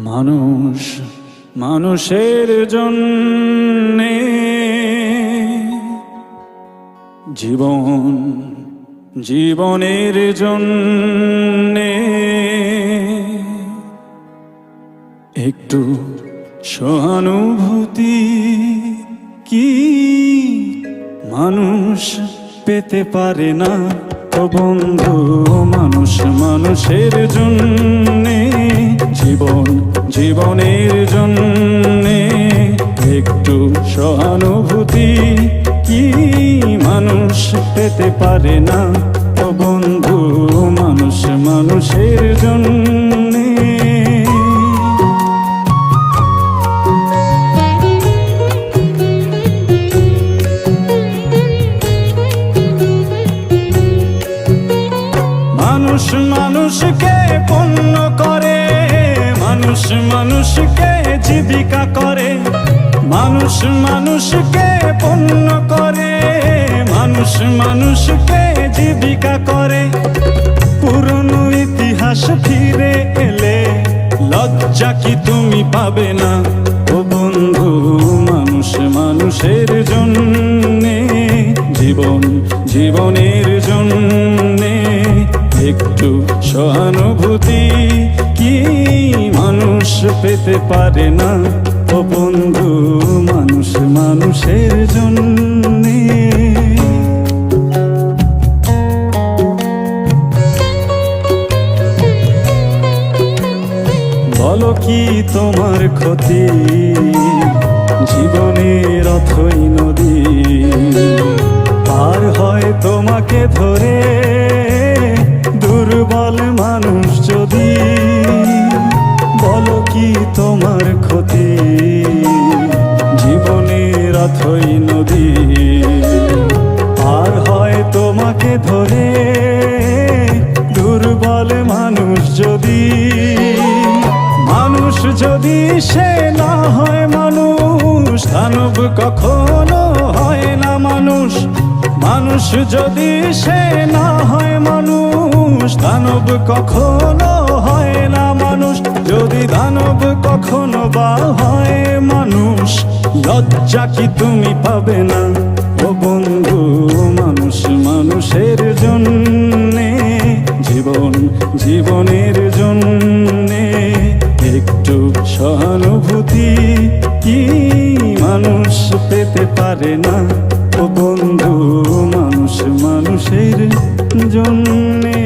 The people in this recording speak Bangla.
মানুষ মানুষের জন্যে, জীবন জীবনের জন্যে, একটু সহানুভূতি কি মানুষ পেতে পারে না? তো বন্ধু, মানুষ মানুষের জন্যে, জীবন জীবনের জন্যে, একটু সহানুভূতি কি মানুষ পেতে পারে না? তো বন্ধু, মানুষ মানুষের জন্যে। মানুষ মানুষকে পণ্য করে, মানুষ মানুষকে জীবিকা করে, মানুষ মানুষকে পণ্য করে, মানুষ মানুষকে জীবিকা করে। পুরনো ইতিহাস ফিরে এলে লজ্জা কি তুমি পাবে না? ও বন্ধু, মানুষ মানুষের জন্যে, জীবন জীবনের জন্যে, একটু সহানুভূতি কি মানুষ পেতে পারে না? ও বন্ধু, মানুষ মানুষের জন্যে। বলো কি তোমার ক্ষতি? জীবনের অথই নদী পার হয় তোমাকে ধরে, দুর্বল মানুষ যদি। বলো কি তোমার ক্ষতি? জীবনের অথই নদী পার হয় তোমাকে ধরে, দুর্বল মানুষ যদি। মানুষ যদি সে না হয় মানুষ, দানব কখনো হয় না মানুষ। মানুষ যদি সে না হয় মানুষ, দানব কখনো হয় না মানুষ। যদি দানব কখনো বা হয় মানুষ, লজ্জা কি তুমি পাবে না? ও বন্ধু, মানুষ মানুষের জন্যে, জীবন জীবনের জন্যে, একটু সহানুভূতি কি মানুষ পেতে পারে না? ও বন্ধু, মানুষ মানুষের জন্যে।